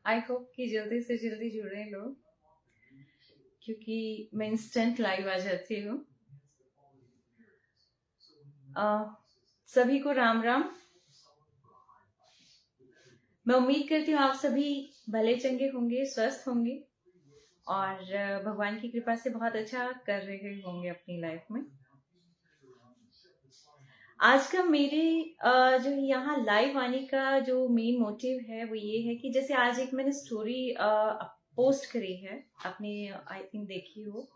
I hope कि जल्दी से जल्दी जुड़े लोग, क्योंकि मैं इंस्टेंट लाइव आ जाती हूँ। सभी को राम राम। मैं उम्मीद करती हूँ आप सभी भले चंगे होंगे, स्वस्थ होंगे और भगवान की कृपा से बहुत अच्छा कर रहे होंगे अपनी लाइफ में। आज का मेरे जो यहाँ लाइव आने का जो मेन मोटिव है वो ये है कि जैसे आज एक मैंने स्टोरी पोस्ट करी है, आपने आई थिंक देखी हो,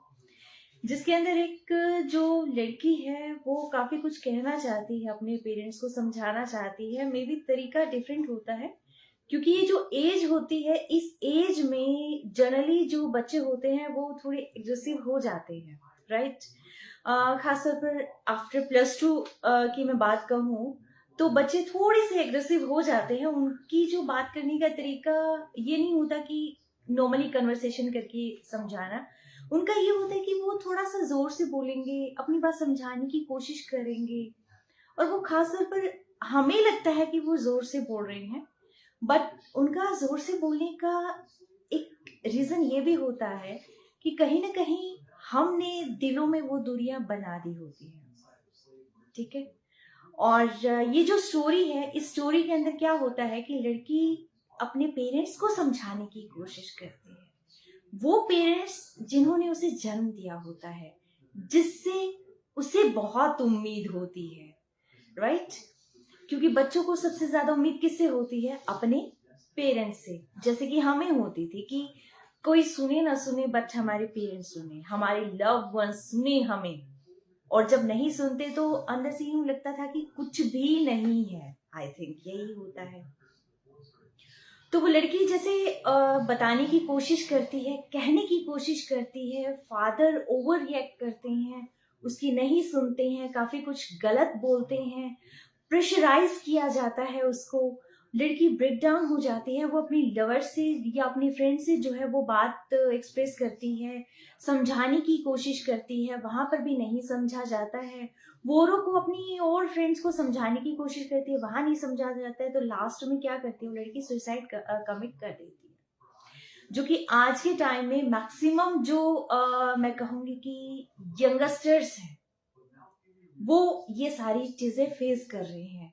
जिसके अंदर एक जो लड़की है वो काफी कुछ कहना चाहती है, अपने पेरेंट्स को समझाना चाहती है। मे बी तरीका डिफरेंट होता है, क्योंकि ये जो एज होती है, इस एज में जनरली जो बच्चे होते हैं वो थोड़े एग्रेसिव हो जाते हैं, राइट। खासतौर पर आफ्टर +2 की मैं बात कहूँ तो बच्चे थोड़े से एग्रेसिव हो जाते हैं। उनकी जो बात करने का तरीका ये नहीं होता कि नॉर्मली कन्वर्सेशन करके समझाना, उनका ये होता है कि वो थोड़ा सा जोर से बोलेंगे, अपनी बात समझाने की कोशिश करेंगे, और वो खासतौर पर हमें लगता है कि वो जोर से बोल रहे हैं, बट उनका जोर से बोलने का एक रीजन ये भी होता है कि कहीं ना कहीं हमने दिलों में वो दूरियां बना दी होती है, ठीक है। और ये जो स्टोरी है, इस स्टोरी के अंदर क्या होता है कि लड़की अपने पेरेंट्स को समझाने की कोशिश करती है, वो पेरेंट्स जिन्होंने उसे जन्म दिया होता है, जिससे उसे बहुत उम्मीद होती है, राइट। क्योंकि बच्चों को सबसे ज्यादा उम्मीद किससे होती है? अपने पेरेंट्स से। जैसे कि हमें होती थी कि कोई सुने ना सुने बट हमारे पेरेंट्स सुने, हमारे लव वंस सुने हमें, और जब नहीं सुनते तो अंदर से यूं लगता था कि कुछ भी नहीं है। आई थिंक यही होता है। तो वो लड़की जैसे बताने की कोशिश करती है, कहने की कोशिश करती है, फादर ओवर रिएक्ट करते हैं, उसकी नहीं सुनते हैं, काफी कुछ गलत बोलते हैं, प्रेशराइज किया जाता है उसको। लड़की ब्रेक डाउन हो जाती है, वो अपनी लवर से या अपनी फ्रेंड से जो है वो बात एक्सप्रेस करती है, समझाने की कोशिश करती है, वहां पर भी नहीं समझा जाता है। वोरो को अपनी और फ्रेंड्स को समझाने की कोशिश करती है, वहां नहीं समझा जाता है, तो लास्ट में क्या करती है वो लड़की? सुसाइड कमिट कर देती है। जो कि आज के टाइम में मैक्सिमम जो मैं कहूंगी कि यंगस्टर्स हैं वो ये सारी चीजें फेस कर रहे हैं।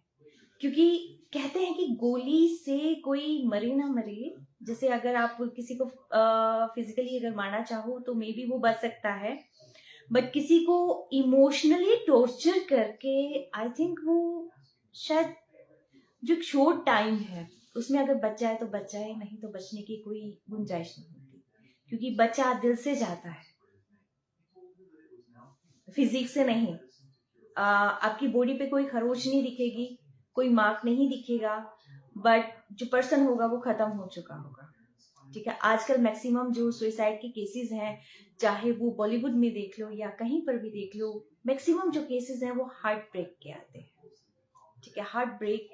क्योंकि कहते हैं कि गोली से कोई मरे ना मरे, जैसे अगर आप किसी को फिजिकली अगर मारना चाहो तो मे बी वो बच सकता है, बट किसी को इमोशनली टॉर्चर करके आई थिंक वो शायद जो एक शॉर्ट टाइम है उसमें अगर बच जाए तो बच जाए, नहीं तो बचने की कोई गुंजाइश नहीं होती, क्योंकि बच्चा दिल से जाता है, फिजिक्स से नहीं। आपकी बॉडी पे कोई खरोच नहीं दिखेगी, कोई मार्क नहीं दिखेगा, बट जो पर्सन होगा वो खत्म हो चुका होगा, ठीक है। आजकल मैक्सिमम जो सुसाइड के केसेस हैं, चाहे वो बॉलीवुड में देख लो या कहीं पर भी देख लो, मैक्सिमम जो केसेस हैं वो हार्ट ब्रेक के आते हैं, ठीक है। हार्ट ब्रेक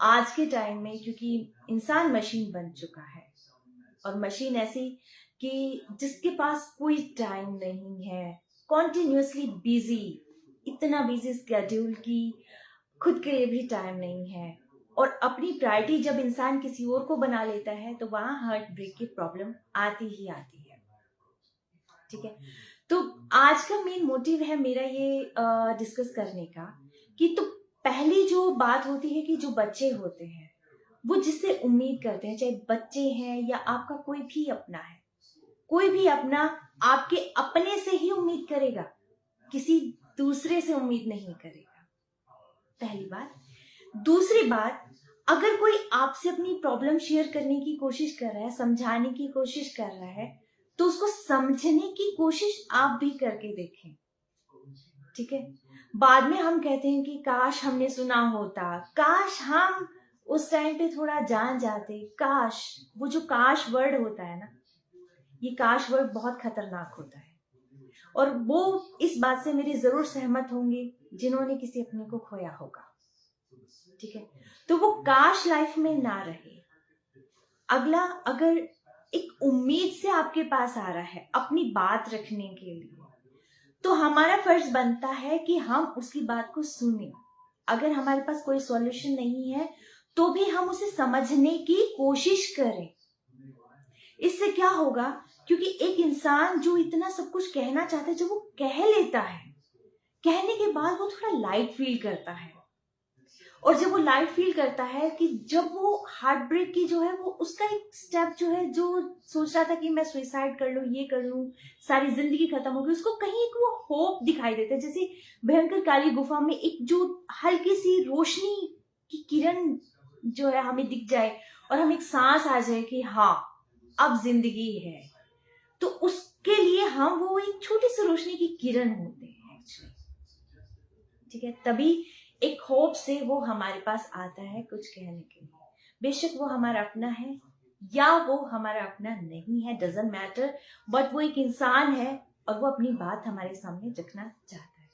आज के टाइम में, क्योंकि इंसान मशीन बन चुका है, और मशीन ऐसी कि जिसके पास कोई टाइम नहीं है, कॉन्टिन्यूसली बिजी, इतना बिजी स्केड्यूल की खुद के लिए भी टाइम नहीं है, और अपनी प्रायोरिटी जब इंसान किसी और को बना लेता है तो वहां हार्ट ब्रेक की प्रॉब्लम आती ही आती है, ठीक है। तो आज का मेन मोटिव है मेरा ये डिस्कस करने का कि तो पहली जो बात होती है कि जो बच्चे होते हैं वो जिससे उम्मीद करते हैं, चाहे बच्चे हैं या आपका कोई भी अपना है, कोई भी अपना आपके अपने से ही उम्मीद करेगा, किसी दूसरे से उम्मीद नहीं करेगा, पहली बात। दूसरी बात, अगर कोई आपसे अपनी प्रॉब्लम शेयर करने की कोशिश कर रहा है, समझाने की कोशिश कर रहा है, तो उसको समझने की कोशिश आप भी करके देखें, ठीक है। बाद में हम कहते हैं कि काश हमने सुना होता, काश हम उस टाइम पे थोड़ा जान जाते, काश। वो जो काश वर्ड होता है ना, ये काश वर्ड बहुत खतरनाक होता है, और वो इस बात से मेरी जरूर सहमत होंगे जिन्होंने किसी अपने को खोया होगा, ठीक है। तो वो काश लाइफ में ना रहे। अगला, अगर एक उम्मीद से आपके पास आ रहा है अपनी बात रखने के लिए, तो हमारा फर्ज बनता है कि हम उसकी बात को सुने। अगर हमारे पास कोई सॉल्यूशन नहीं है तो भी हम उसे समझने की कोशिश करें, इससे क्या होगा, क्योंकि एक इंसान जो इतना सब कुछ कहना चाहता है, जब वो कह लेता है, कहने के बाद वो थोड़ा लाइट फील करता है। और जब वो लाइट फील करता है कि जब वो हार्ट ब्रेक की जो है वो उसका एक स्टेप जो है, जो सोच रहा था कि मैं सुइसाइड कर लूं, ये कर लूं, सारी जिंदगी खत्म हो गई, उसको कहीं एक वो होप दिखाई देता है, जैसे भयंकर काली गुफा में एक जो हल्की सी रोशनी की किरण जो है हमें दिख जाए और हमें एक सांस आ जाए कि हाँ अब जिंदगी है। तो उसके लिए हम वो एक छोटी सी रोशनी की किरण होते हैं एक्चुअली, ठीक है। तभी एक होप से वो हमारे पास आता है कुछ कहने के लिए, बेशक वो हमारा अपना है या वो हमारा अपना नहीं है, डजंट मैटर, बट वो एक इंसान है और वो अपनी बात हमारे सामने रखना चाहता है,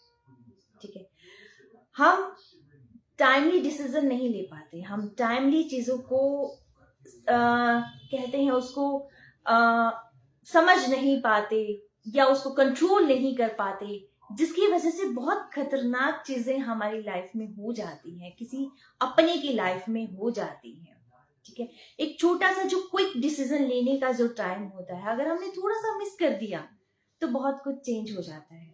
ठीक है। हम टाइमली डिसीजन नहीं ले पाते, हम टाइमली चीजों को कहते हैं उसको समझ नहीं पाते या उसको कंट्रोल नहीं कर पाते, जिसकी वजह से बहुत खतरनाक चीजें हमारी लाइफ में हो जाती हैं, किसी अपने की लाइफ में हो जाती हैं, ठीक है। एक छोटा सा जो क्विक डिसीजन लेने का जो टाइम होता है, अगर हमने थोड़ा सा मिस कर दिया तो बहुत कुछ चेंज हो जाता है।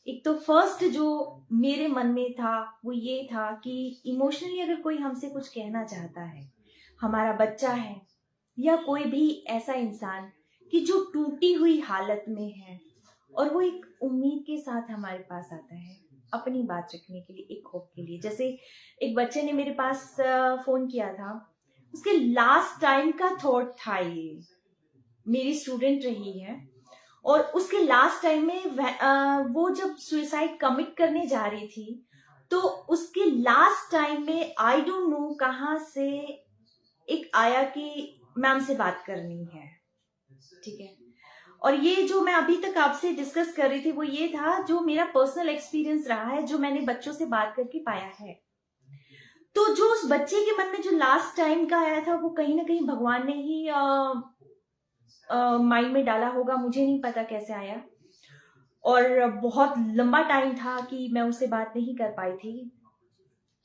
एक तो फर्स्ट जो मेरे मन में था वो ये था कि इमोशनली अगर कोई हमसे कुछ कहना चाहता है, हमारा बच्चा है या कोई भी ऐसा इंसान कि जो टूटी हुई हालत में है और वो एक उम्मीद के साथ हमारे पास आता है अपनी बात रखने के लिए, एक होप के लिए। जैसे एक बच्चे ने मेरे पास फोन किया था, उसके लास्ट टाइम का थॉट था, ये मेरी स्टूडेंट रही है और उसके लास्ट टाइम में वो जब सुसाइड कमिट करने जा रही थी तो उसके लास्ट टाइम में आई डोंट नो कहाँ से एक आया कि मैम से बात करनी है, ठीक है। और ये जो मैं अभी तक आपसे डिस्कस कर रही थी वो ये था जो मेरा पर्सनल एक्सपीरियंस रहा है, जो मैंने बच्चों से बात करके पाया है। तो जो उस बच्चे के मन में जो लास्ट टाइम का आया था वो कहीं ना कहीं भगवान ने ही माइंड में डाला होगा, मुझे नहीं पता कैसे आया। और बहुत लंबा टाइम था कि मैं उससे बात नहीं कर पाई थी।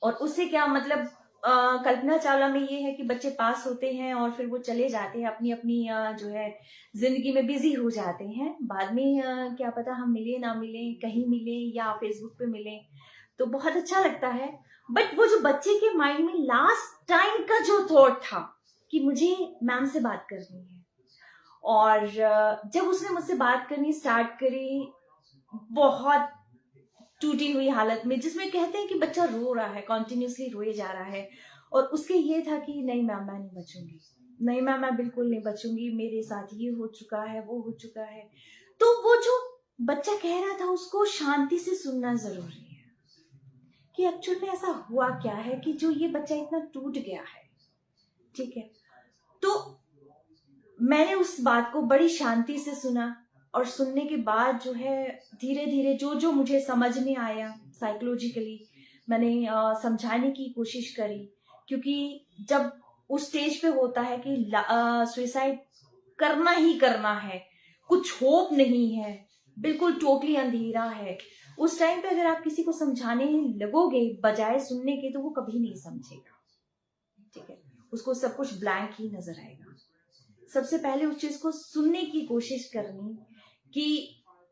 और उससे क्या मतलब, कल्पना चावला में ये है कि बच्चे पास होते हैं और फिर वो चले जाते हैं अपनी अपनी जो है जिंदगी में बिजी हो जाते हैं, बाद में क्या पता हम मिले ना मिले, कहीं मिले या फेसबुक पे मिले, तो बहुत अच्छा लगता है। बट वो जो बच्चे के माइंड में लास्ट टाइम का जो थॉट था कि मुझे मैम से बात करनी है, और जब उसने मुझसे बात करनी स्टार्ट करी बहुत टूटी हुई हालत में, जिसमें कहते हैं कि बच्चा रो रहा है, कॉन्टिन्यूसली रोए जा रहा है, और उसके ये था कि नहीं मैम मैं नहीं बचूंगी, नहीं मैम मैं बिल्कुल नहीं बचूंगी, मेरे साथ ये हो चुका है, वो हो चुका है। तो वो जो बच्चा कह रहा था उसको शांति से सुनना जरूरी है कि एक्चुअल में ऐसा हुआ क्या है कि जो ये बच्चा इतना टूट गया है, ठीक है। तो मैंने उस बात को बड़ी शांति से सुना, और सुनने के बाद जो है धीरे धीरे जो जो मुझे समझ में आया साइकोलॉजिकली मैंने समझाने की कोशिश करी, क्योंकि जब उस स्टेज पे होता है कि सुसाइड करना ही करना है, कुछ होप नहीं है, बिल्कुल टोटली अंधेरा है, उस टाइम पे अगर आप किसी को समझाने लगोगे बजाय सुनने के तो वो कभी नहीं समझेगा, ठीक है। उसको सब कुछ ब्लैंक ही नजर आएगा। सबसे पहले उस चीज को सुनने की कोशिश करनी कि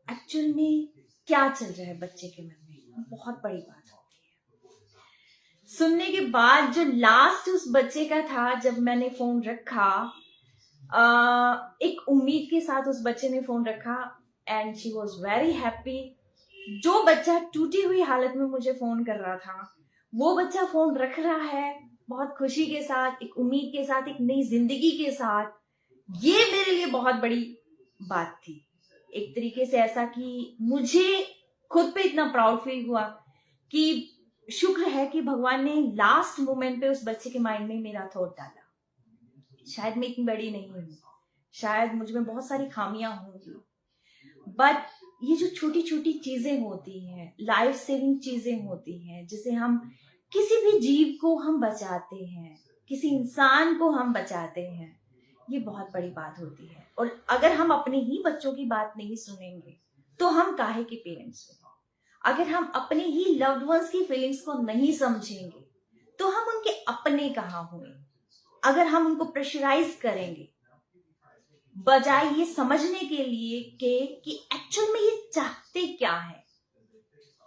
एक्चुअल में क्या चल रहा है बच्चे के मन में, बहुत बड़ी बात होती है। सुनने के बाद जो लास्ट उस बच्चे का था, जब मैंने फोन रखा, एक उम्मीद के साथ उस बच्चे ने फोन रखा and she was very happy. जो बच्चा टूटी हुई हालत में मुझे फोन कर रहा था वो बच्चा फोन रख रहा है बहुत खुशी के साथ, एक उम्मीद के साथ, एक नई जिंदगी के साथ। ये मेरे लिए बहुत बड़ी बात थी, एक तरीके से ऐसा कि मुझे खुद पे इतना प्राउड फील हुआ कि शुक्र है कि भगवान ने लास्ट मोमेंट पे उस बच्चे के माइंड में मेरा थॉट डाला। शायद मैं इतनी बड़ी नहीं हूँ, शायद मुझ में बहुत सारी खामियां होंगी, बट ये जो छोटी छोटी चीजें होती हैं, लाइफ सेविंग चीजें होती हैं, जिसे हम किसी भी जीव को हम बचाते हैं, किसी इंसान को हम बचाते हैं, ये बहुत बड़ी बात होती है। और अगर हम अपने ही बच्चों की बात नहीं सुनेंगे तो हम काहे के पेरेंट्स हुए? अगर हम अपने ही लव्ड वंस की फीलिंग्स को नहीं समझेंगे तो हम उनके अपने कहाँ हुए? अगर हम उनको प्रेशराइज करेंगे बजाय ये समझने के लिए कि एक्चुअल में ये चाहते क्या है।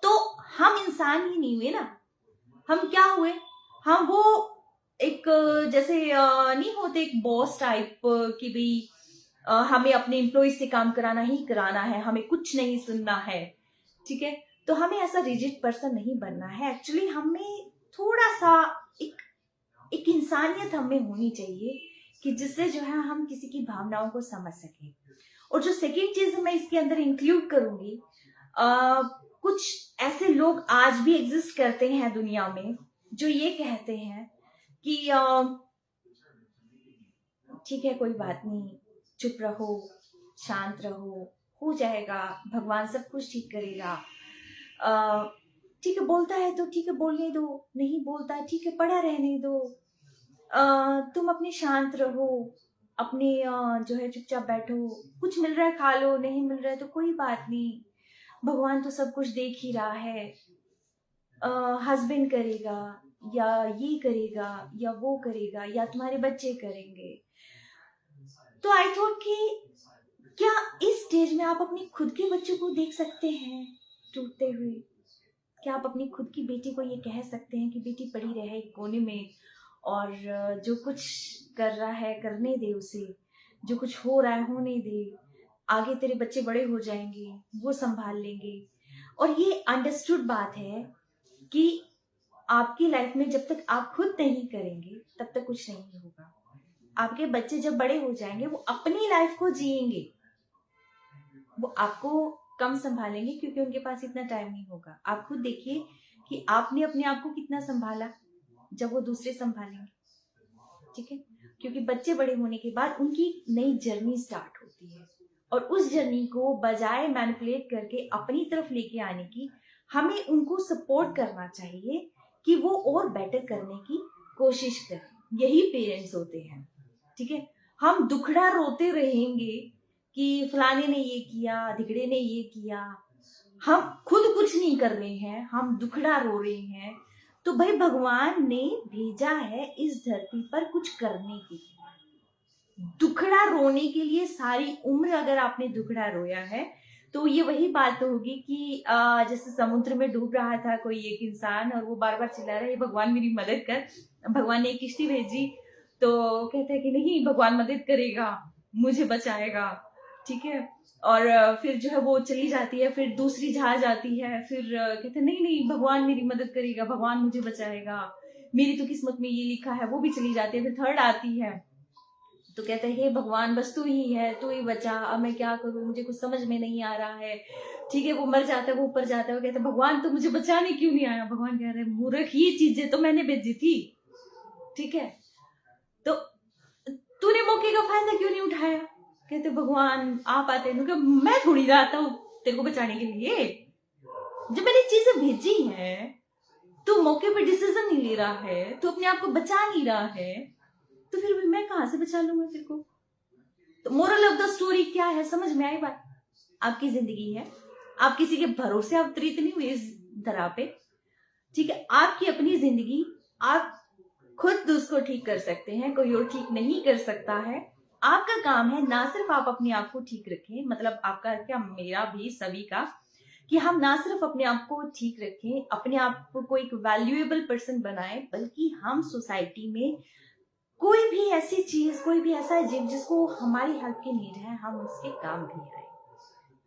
तो हम इंसान ही नहीं हुए ना, हम क्या हुए, हम वो एक जैसे नहीं होते एक बॉस टाइप की भी हमें अपने एम्प्लॉय से काम कराना ही कराना है, हमें कुछ नहीं सुनना है, ठीक है। तो हमें ऐसा रिजिड पर्सन नहीं बनना है। एक्चुअली हमें थोड़ा सा एक एक इंसानियत हमें होनी चाहिए कि जिससे जो है हम किसी की भावनाओं को समझ सके। और जो सेकेंड चीज मैं इसके अंदर इंक्लूड करूंगी, कुछ ऐसे लोग आज भी एग्जिस्ट करते हैं दुनिया में जो ये कहते हैं कि ठीक है कोई बात नहीं, चुप रहो, शांत रहो, हो जाएगा, भगवान सब कुछ ठीक करेगा। ठीक है बोलता है तो ठीक है बोलने दो, नहीं बोलता है ठीक है पड़ा रहने दो। तुम अपने शांत रहो, अपने जो है चुपचाप बैठो, कुछ मिल रहा है खा लो, नहीं मिल रहा है तो कोई बात नहीं, भगवान तो सब कुछ देख ही रहा है, हस्बैंड करेगा या ये करेगा या वो करेगा या तुम्हारे बच्चे करेंगे। तो आई थॉट कि क्या इस स्टेज में आप अपने खुद के बच्चों को देख सकते हैं टूटते हुए? क्या आप अपनी खुद की बेटी को ये कह सकते हैं कि बेटी पड़ी रहे एक कोने में और जो कुछ कर रहा है करने दे उसे, जो कुछ हो रहा है होने दे, आगे तेरे बच्चे बड़े हो जाएंगे, वो संभाल लेंगे। और ये अंडरस्टूड बात है कि आपकी लाइफ में जब तक आप खुद नहीं करेंगे तब तक कुछ नहीं होगा। आपके बच्चे जब बड़े हो जाएंगे वो अपनी लाइफ को जिएंगे, वो आपको कम संभालेंगे क्योंकि उनके पास इतना टाइम नहीं होगा। आप खुद देखिए कि आपने अपने आप को कितना संभाला जब वो दूसरे संभालेंगे, ठीक है। क्योंकि बच्चे बड़े होने के बाद उनकी नई जर्नी स्टार्ट होती है और उस जर्नी को बजाय मैनिपुलेट करके अपनी तरफ लेके आने की, हमें उनको सपोर्ट करना चाहिए कि वो और बेटर करने की कोशिश करें। यही पेरेंट्स होते हैं, ठीक है। हम दुखड़ा रोते रहेंगे कि फलाने ने ये किया, धिगड़े ने ये किया, हम खुद कुछ नहीं कर रहे हैं, हम दुखड़ा रो रहे हैं। तो भाई भगवान ने भेजा है इस धरती पर कुछ करने के लिए। दुखड़ा रोने के लिए सारी उम्र अगर आपने दुखड़ा रोया है तो ये वही बात होगी कि जैसे समुद्र में डूब रहा था कोई एक इंसान और वो बार बार चिल्ला रहा है भगवान मेरी मदद कर। भगवान ने एक किश्ती भेजी तो कहता है कि नहीं भगवान मदद करेगा, मुझे बचाएगा, ठीक है। और फिर जो है वो चली जाती है, फिर दूसरी जहाज आती है, फिर कहते हैं नहीं नहीं भगवान मेरी मदद करेगा, भगवान मुझे बचाएगा, मेरी तो किस्मत में ये लिखा है, वो भी चली जाती है। फिर थर्ड आती है तो कहते हैं हे भगवान बस तू ही है, तू ही बचा, अब मैं क्या करूं, मुझे कुछ समझ में नहीं आ रहा है, ठीक है। वो मर जाता है, वो ऊपर जाता है, वो कहते हैं भगवान तो मुझे बचाने क्यों नहीं आया। भगवान कह रहे हैं मूर्ख, ये चीजें तो मैंने भेजी थी, ठीक है, तो तूने मौके का फायदा क्यों नहीं उठाया। कहते भगवान आप आते हैं, मैं थोड़ी ना आता हूँ तेरे को बचाने के लिए, जब मैंने चीजें भेजी है तू मौके पर डिसीजन नहीं ले रहा है, तू अपने आप को बचा नहीं रहा है, तो फिर मैं कहां से बचा लूंगा तेरे को। तो मोरल ऑफ द स्टोरी क्या है, समझ में आई बात। आपकी जिंदगी है, आप किसी के भरोसे अवतरित नहीं हुए इस धरा पे, ठीक है। आपकी अपनी जिंदगी, आप खुद उसको ठीक कर सकते हैं, कोई और ठीक नहीं कर सकता है। आपका काम है ना सिर्फ आप अपने आप को ठीक रखें, मतलब आपका क्या, मेरा भी, सभी का, कि हम ना सिर्फ अपने आप को ठीक रखें, अपने आप को एक वैल्यूएबल पर्सन बनाएं, बल्कि हम सोसाइटी में कोई भी ऐसी चीज, कोई भी ऐसा जीव जिसको हमारी हेल्प की नीड है, हम उसके काम भी आए,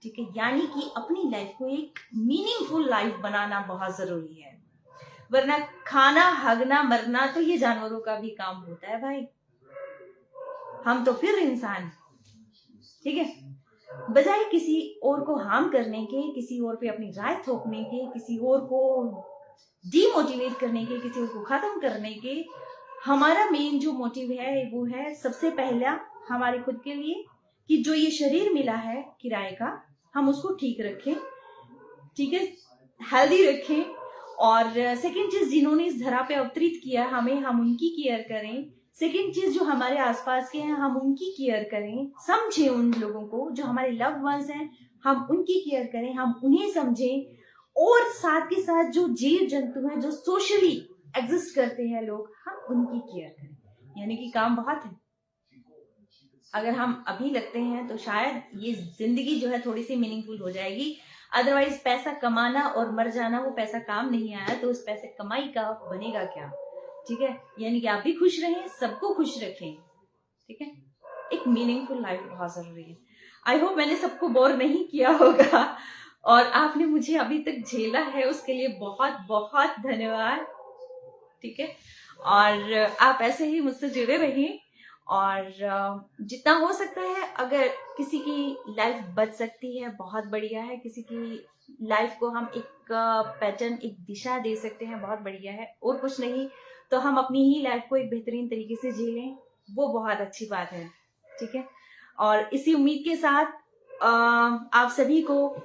ठीक है। यानी कि अपनी लाइफ को एक मीनिंगफुल लाइफ बनाना बहुत जरूरी है, वरना खाना हगना मरना तो ये जानवरों का भी काम होता है भाई, हम तो फिर इंसान, ठीक है। बजाय किसी और को हार्म करने के, किसी और पे अपनी राय थोपने के, किसी और को डीमोटिवेट करने के, किसी और को खत्म करने के, हमारा मेन जो मोटिव है वो है सबसे पहला हमारे खुद के लिए कि जो ये शरीर मिला है किराए का, हम उसको ठीक रखें, ठीक है, हेल्दी रखें। और सेकंड चीज, जिन्होंने इस धरा पे अवतरित किया हमें, हम उनकी केयर करें। सेकंड चीज, जो हमारे आसपास के हैं हम उनकी केयर करें, समझें उन लोगों को जो हमारे लव्ड वंस हैं, हम उनकी केयर करें, हम उन्हें समझें। और साथ के साथ जो जीव जंतु हैं, जो सोशली एग्जिस्ट करते हैं लोग, हम उनकी केयर करें। यानी कि काम बहुत है, अगर हम अभी लगते हैं तो शायद ये जिंदगी जो है थोड़ी सी मीनिंगफुल हो जाएगी। अदरवाइज पैसा कमाना और मर जाना, वो पैसा काम नहीं आया तो उस पैसे कमाई का बनेगा क्या? ठीक है, यानी कि आप भी खुश रहें, सबको खुश रखें। ठीक है, एक मीनिंगफुल लाइफ बहुत जरूरी है। आई होप मैंने सबको बोर नहीं किया होगा और आपने मुझे अभी तक झेला है, उसके लिए बहुत बहुत धन्यवाद। ठीक है, और आप ऐसे ही मुझसे जुड़े रहें और जितना हो सकता है, अगर किसी की लाइफ बच सकती है बहुत बढ़िया है, किसी की लाइफ को हम एक पैटर्न, एक दिशा दे सकते हैं, बहुत बढ़िया है। और कुछ नहीं तो हम अपनी ही लाइफ को एक बेहतरीन तरीके से जी लें, वो बहुत अच्छी बात है। ठीक है, और इसी उम्मीद के साथ आप सभी को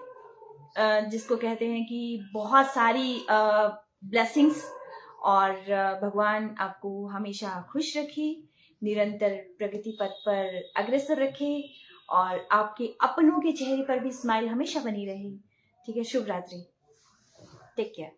जिसको कहते हैं कि बहुत सारी ब्लेसिंग्स, और भगवान आपको हमेशा खुश रखे, निरंतर प्रगति पथ पर अग्रसर रखे और आपके अपनों के चेहरे पर भी स्माइल हमेशा बनी रहे। ठीक है, शुभ रात्रि, टेक केयर।